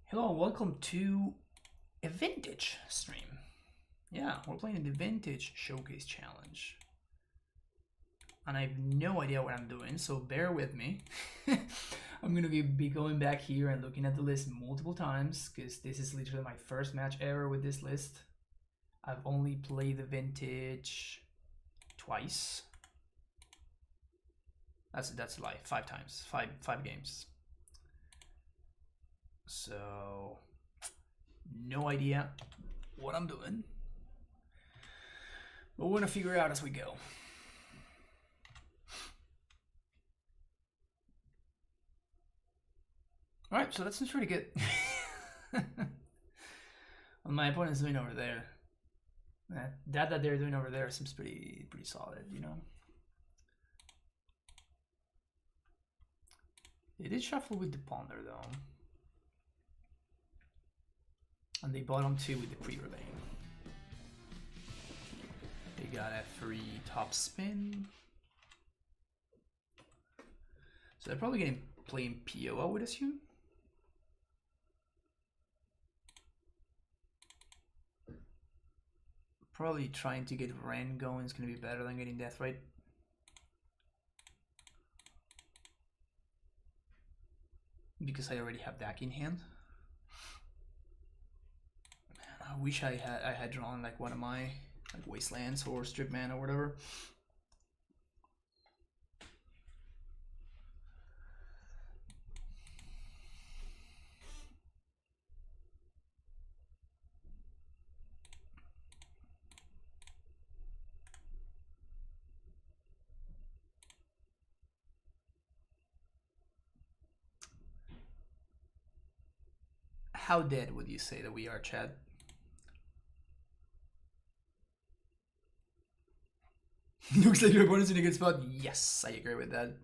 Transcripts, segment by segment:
Hello and welcome to a vintage stream. Yeah, we're playing the Vintage Showcase Challenge. And I have no idea what I'm doing, so bear with me. I'm gonna be going back here and looking at the list multiple times, because this is literally my first match ever with this list. I've only played the Vintage twice. That's a lie, 5 times, five games. So, no idea what I'm doing. But we're gonna figure it out as we go. Alright, so that seems pretty good. What my opponent's doing over there. That they're doing over there seems pretty solid, you know. They did shuffle with the ponder though. And they bottom 2 with the pre-relay. They got a free top spin. So they're probably going to play in PO, I would assume. Probably trying to get Ren going is going to be better than getting Death, right? Because I already have Dak in hand. Man, I wish I had drawn like one of my like Wastelands or Strip Man or whatever. How dead would you say that we are, Chad? Looks like your opponent's in a good spot. Yes, I agree with that.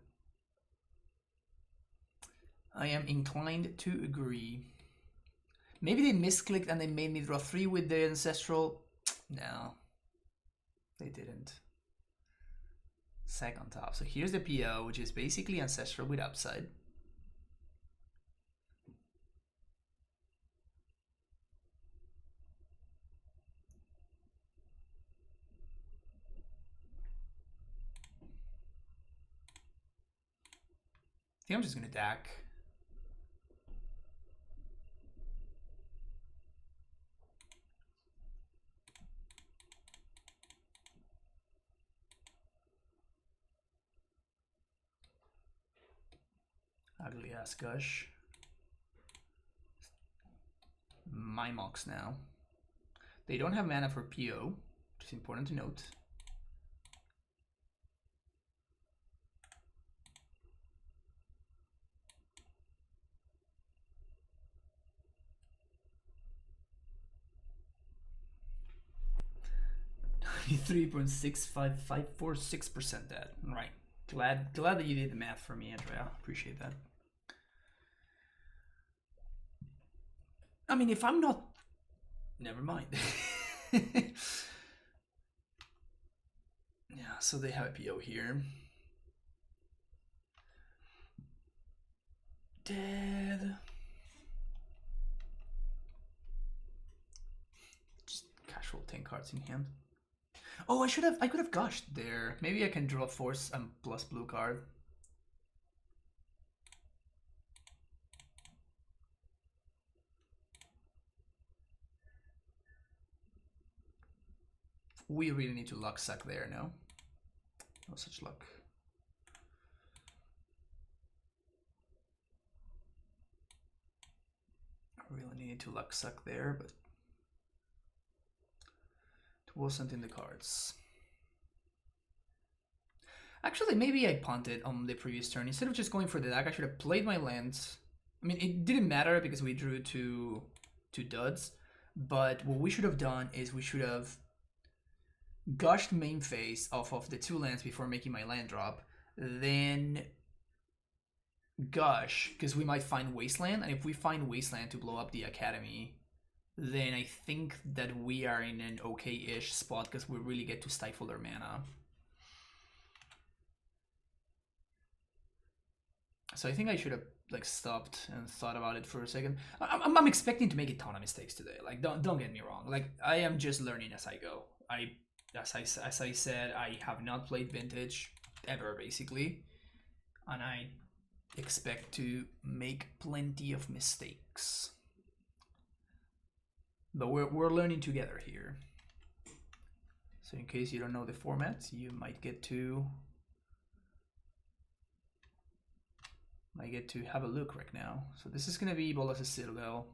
I am inclined to agree. Maybe they misclicked and they made me draw 3 with the Ancestral. No, they didn't. Sack on top. So here's the PO, which is basically Ancestral with upside. I think I'm just gonna DAC. Ugly ass Gush. My mocks now. They don't have mana for PO, which is important to note. .65546% dead. Right. Glad that you did the math for me, Andrea. Appreciate that. I mean, if I'm not... Never mind. Yeah, so they have a PO here. Dead. Just casual 10 cards in hand. Oh, I could have gushed there. Maybe I can draw force and plus blue card. We really need to luck suck there, no? No such luck. I really needed to luck suck there, but it wasn't in the cards. Actually, maybe I punted on the previous turn. Instead of just going for the deck, I should have played my lands. I mean, it didn't matter because we drew two duds. But what we should have done is we should have gushed main phase off of the 2 lands before making my land drop. Then gush, because we might find Wasteland. And if we find Wasteland to blow up the Academy, then I think that we are in an okay-ish spot because we really get to stifle their mana. So I think I should have, like stopped and thought about it for a second. I'm expecting to make a ton of mistakes today. Like don't get me wrong. Like I am just learning as I go. As I said, I have not played Vintage ever basically, and I expect to make plenty of mistakes. But we're learning together here. So in case you don't know the format, you might get to have a look right now. So this is gonna be Bolas' Citadel,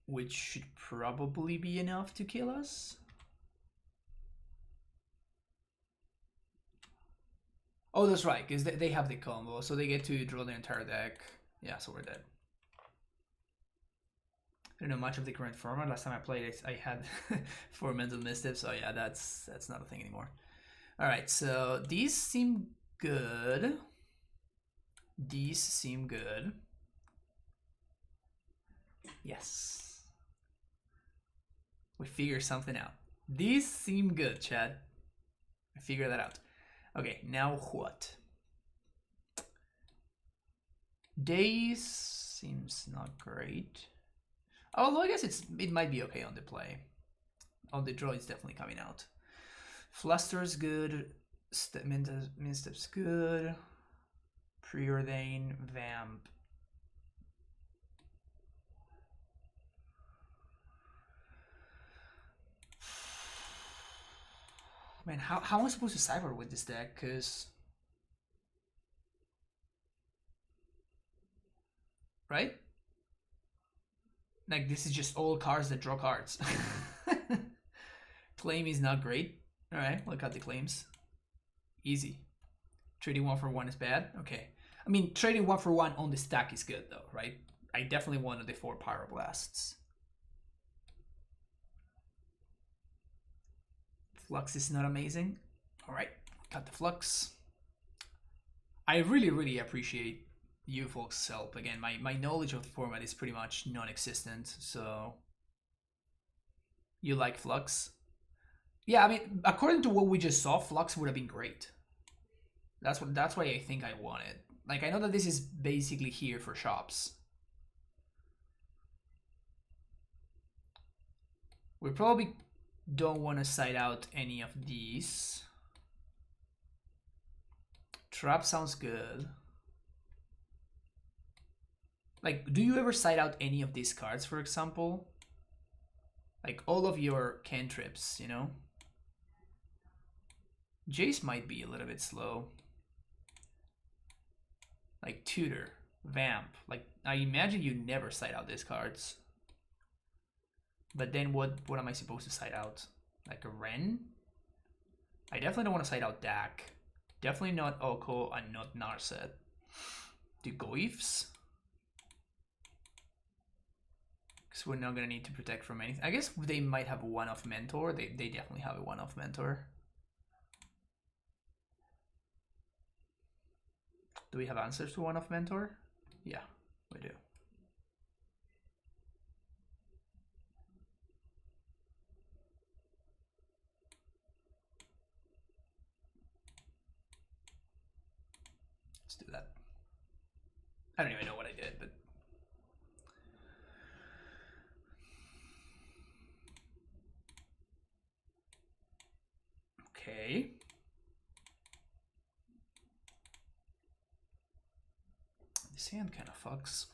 which should probably be enough to kill us. Oh, that's right, because they have the combo, so they get to draw the entire deck. Yeah, so we're dead. I don't know much of the current format. Last time I played it, I had 4 mental missteps, so yeah, that's not a thing anymore. Alright, so these seem good. These seem good. Yes. We figured something out. These seem good, Chad. I figured that out. Okay, now what? Days seems not great. Although I guess it might be okay on the play. On the draw, it's definitely coming out. Fluster's good. Minstep's good. Preordain, Vamp. Man, how am I supposed to cyber with this deck? Cause right? Like this is just all cards that draw cards. Claim is not great. Alright, look at the claims. Easy. Trading 1 for 1 is bad. Okay. I mean, trading 1 for 1 on the stack is good though, right? I definitely wanted the 4 Pyroblasts. Flux is not amazing. Alright, got the Flux. I really appreciate you folks' help. Again, my knowledge of the format is pretty much non-existent, so you like Flux? Yeah, I mean, according to what we just saw, Flux would have been great. That's why I think I want it. Like, I know that this is basically here for shops. We probably don't want to side out any of these. Trap sounds good. Like, do you ever side out any of these cards, for example? Like, all of your cantrips, you know? Jace might be a little bit slow. Like, Tutor, Vamp. Like, I imagine you never side out these cards. But then what am I supposed to side out? Like a Ren? I definitely don't want to side out Dak. Definitely not Oko and not Narset. The Goifs? Because we're not going to need to protect from anything. I guess they might have a one-off Mentor. They definitely have a one-off Mentor. Do we have answers to one-off Mentor? Yeah, we do. Let's do that. I don't even know what I did, but... Okay. This hand kind of fucks.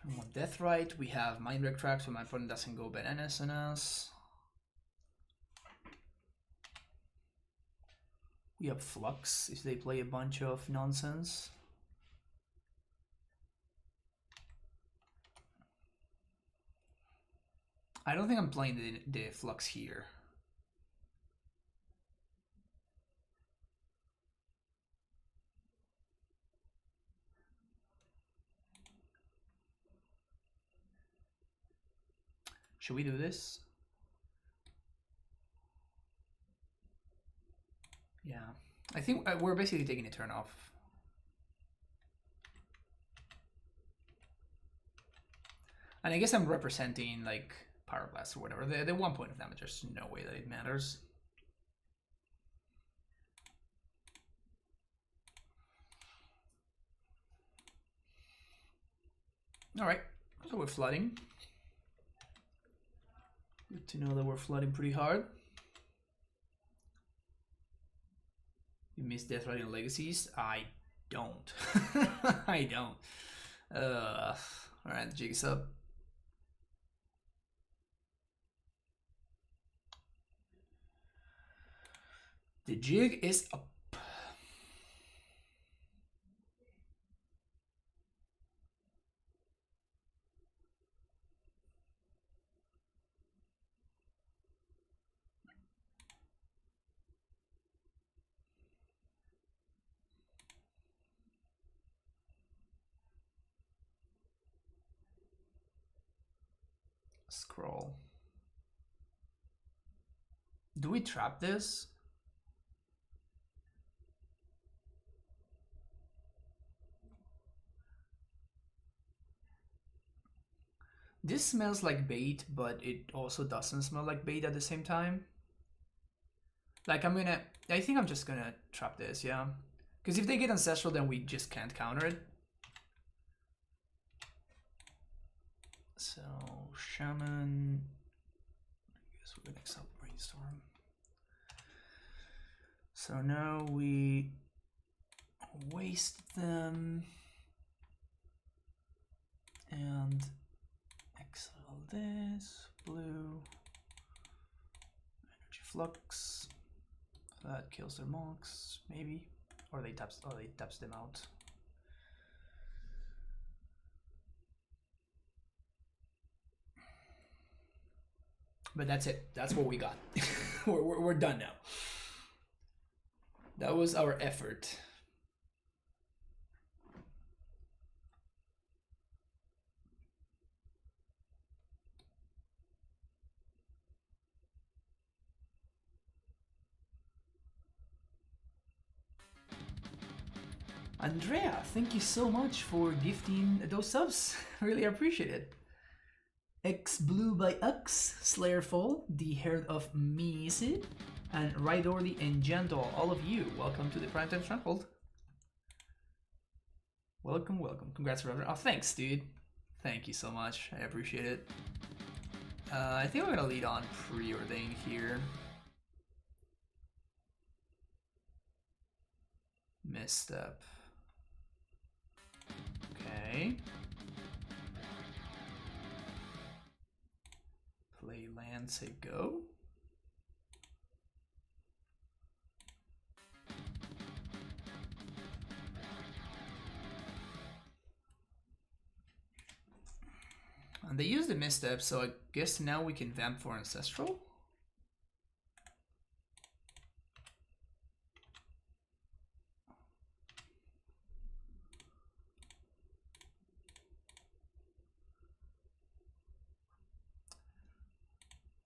Turn 1 Deathrite. We have Mind Wreck Tracks, so my opponent doesn't go bananas on us. We have Flux if they play a bunch of nonsense. I don't think I'm playing the Flux here. Should we do this? Yeah, I think we're basically taking a turn off. And I guess I'm representing like Pyroblast or whatever. They're 1 point of damage. There's no way that it matters. Alright, so we're flooding. Good to know that we're flooding pretty hard. You miss Death Riding Legacies? I don't. I don't. Alright, the jig is up. The jig is up. Scroll. Do we trap this? This smells like bait, but it also doesn't smell like bait at the same time. Like I think I'm just gonna trap this, yeah. Because if they get Ancestral, then we just can't counter it. So, Shaman, I guess we're gonna exile Brainstorm. So now we waste them and exile this, blue, energy flux, that kills their monks, maybe, or they taps them out. But that's it. That's what we got. we're done now. That was our effort. Andrea, thank you so much for gifting those subs. Really appreciate it. X Blue by Ux, Slayerfall, the Herd of Misid, and Rydordi and Jandal, all of you, welcome to the Primetime Stronghold. Welcome, welcome. Congrats, brother. Oh, thanks, dude. Thank you so much. I appreciate it. I think we're gonna lead on Preordain here. Misstep. Okay. Play land, say go. And they use the misstep, so I guess now we can vamp for Ancestral.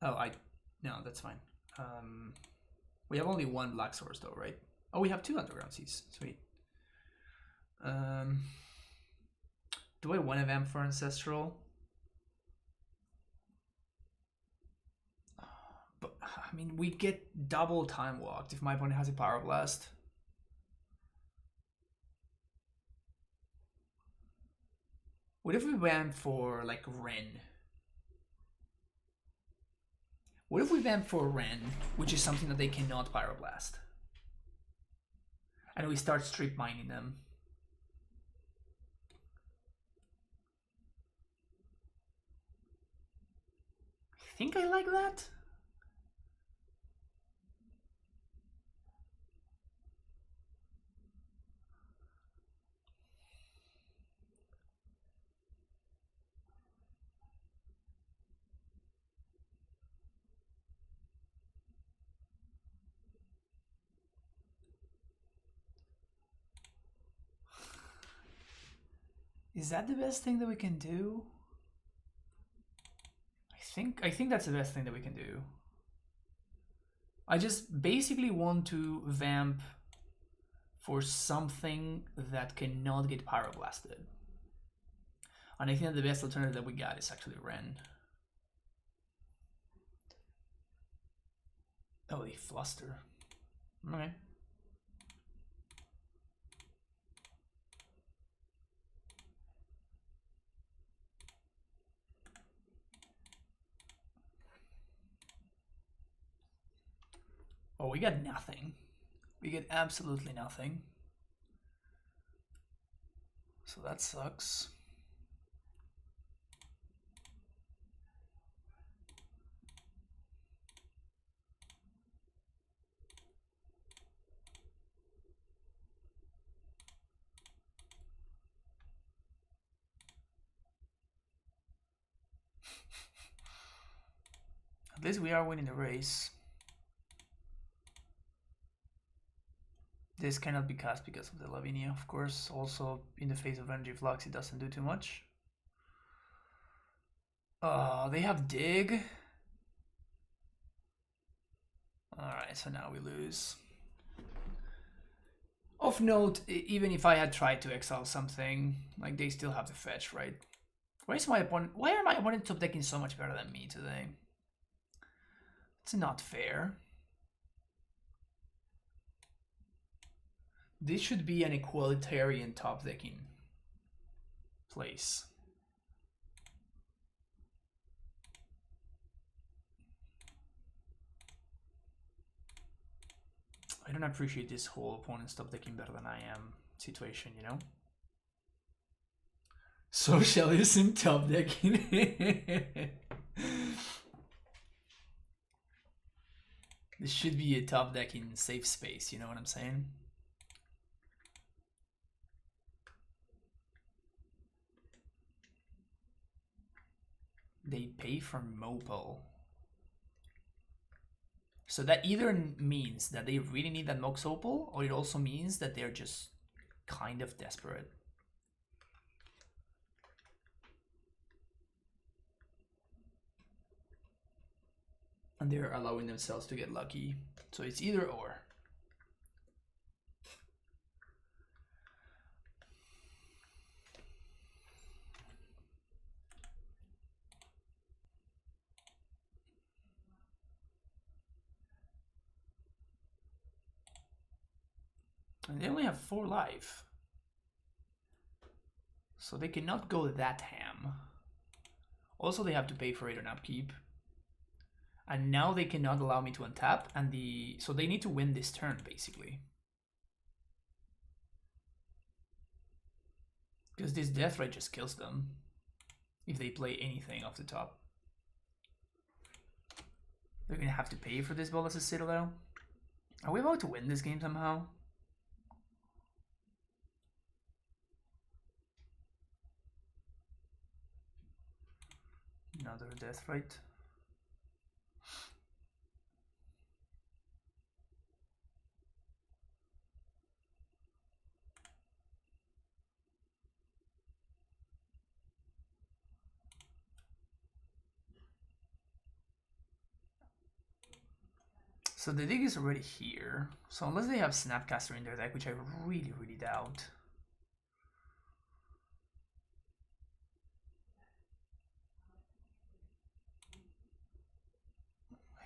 Oh, no, that's fine. We have only one black source though, right? Oh, we have two underground seas. Sweet. Do I want to vamp for Ancestral? But I mean, we get double time walked if my opponent has a Pyroblast. What if we vamp for like Ren? What if we vamp for Ren, which is something that they cannot Pyroblast? And we start strip mining them. I think I like that. Is that the best thing that we can do? I think that's the best thing that we can do. I just basically want to vamp for something that cannot get Pyroblasted. And I think that the best alternative that we got is actually Ren. Oh, they fluster. Okay. Oh, we got nothing. We get absolutely nothing. So that sucks. At least we are winning the race. This cannot be cast because of the Lavinia, of course. Also, in the face of Energy Flux, it doesn't do too much. They have Dig. Alright, so now we lose. Of note, even if I had tried to exile something, like they still have the fetch, right? Why are my opponent top decking so much better than me today? It's not fair. This should be an equalitarian top decking place. I don't appreciate this whole opponent's top decking better than I am situation, you know? Socialism top decking. This should be a top decking safe space, you know what I'm saying? They pay for Mopal. So that either means that they really need that Mox Opal, or it also means that they're just kind of desperate. And they're allowing themselves to get lucky. So it's either or. And they only have 4 life. So they cannot go that ham. Also, they have to pay for it on upkeep. And now they cannot allow me to untap. And so they need to win this turn, basically. Because this death ray just kills them. If they play anything off the top. They're going to have to pay for this Bolas' Citadel. Are we about to win this game somehow? Another death rate. So the dig is already here. So unless they have Snapcaster in their deck, which I really, really doubt.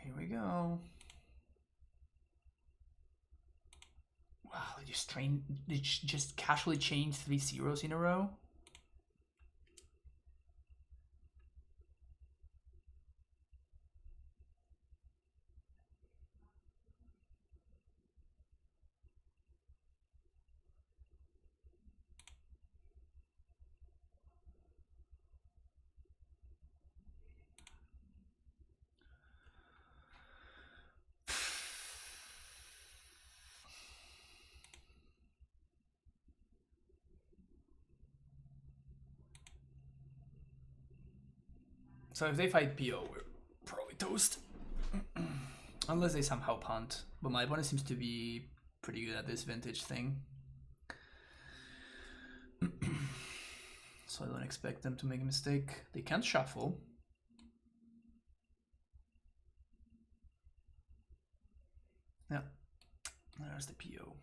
Here we go. Wow, they just casually changed 3 zeros in a row. So if they fight PO, we're probably toast. Unless they somehow punt. But my opponent seems to be pretty good at this vintage thing. So I don't expect them to make a mistake. They can't shuffle. Yeah, there's the PO.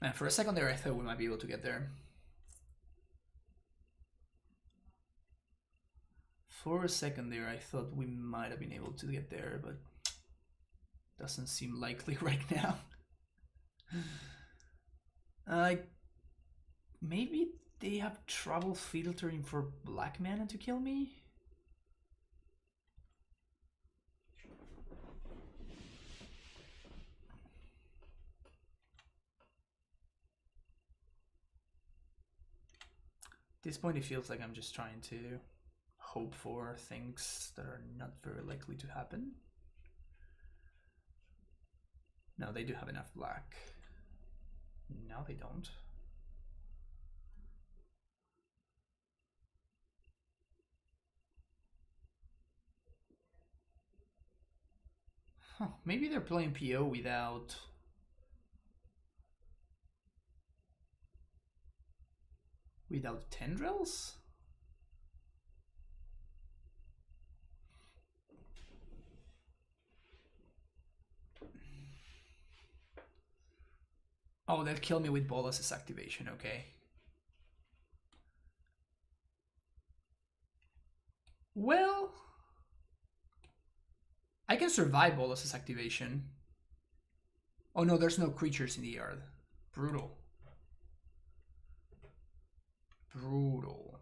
Man, for a second there I thought we might be able to get there. For a second there I thought we might have been able to get there, but doesn't seem likely right now. Maybe they have trouble filtering for black mana to kill me? At this point it feels like I'm just trying to hope for things that are not very likely to happen. No, they do have enough black. No, they don't. Huh, maybe they're playing PO without... without tendrils? Oh, they'll kill me with Bolas's activation, okay. Well... I can survive Bolas's activation. Oh no, there's no creatures in the yard. Brutal. Brutal.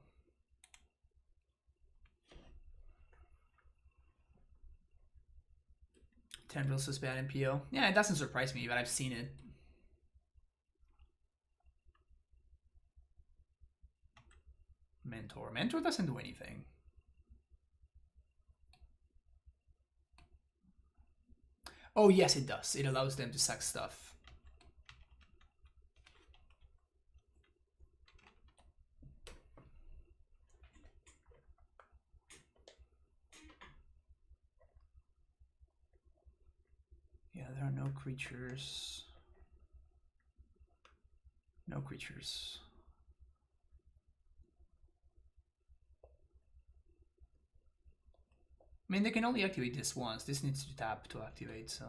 Tendrils is bad in PO. Yeah, it doesn't surprise me, but I've seen it. Mentor. Mentor doesn't do anything. Oh yes, it does. It allows them to sack stuff. Yeah, there are no creatures. No creatures. I mean, they can only activate this once. This needs to tap to activate, so...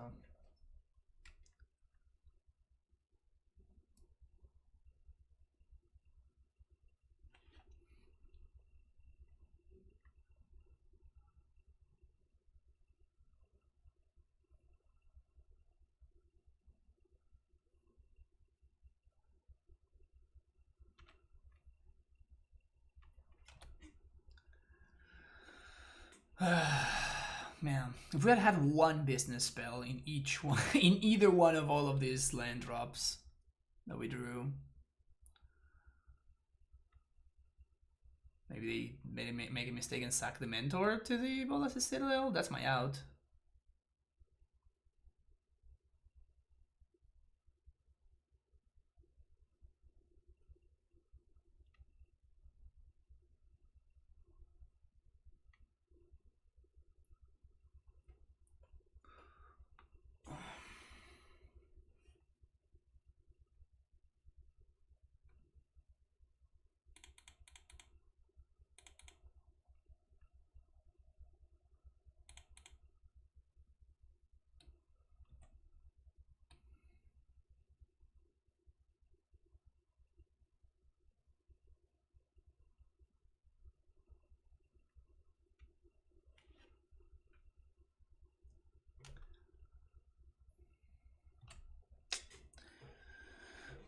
Man, if we had one business spell in each one, in either one of all of these land drops that we drew, maybe they make a mistake and sack the mentor to the Bolas' Citadel. That's my out.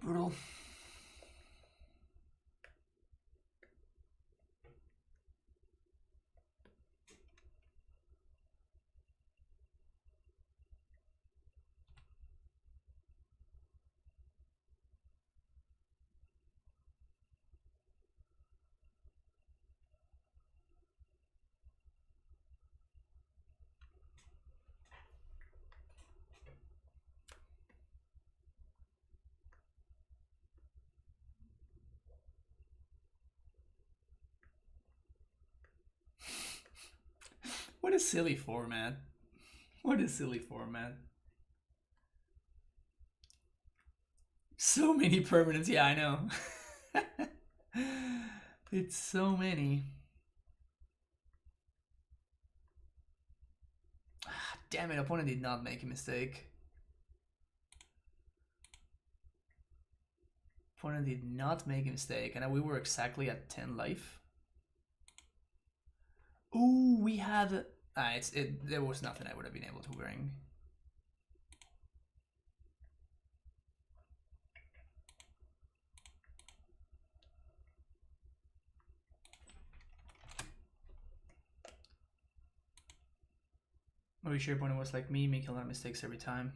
Brutal. What a silly format. What a silly format. So many permanents, yeah, I know. It's so many. Damn it, opponent did not make a mistake. Opponent did not make a mistake, and we were exactly at 10 life. Ooh, we had... there was nothing I would have been able to bring. Maybe sure opponent was like me, making a lot of mistakes every time.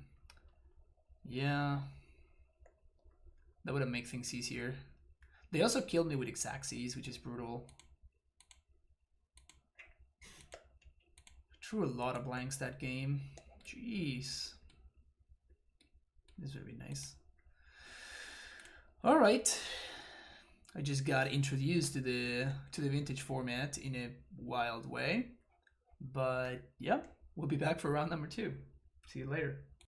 Yeah. That would have made things easier. They also killed me with Xaxes, which is brutal. Drew a lot of blanks that game. Jeez. This would be nice. All right. I just got introduced to the vintage format in a wild way. But yeah, we'll be back for round number 2. See you later.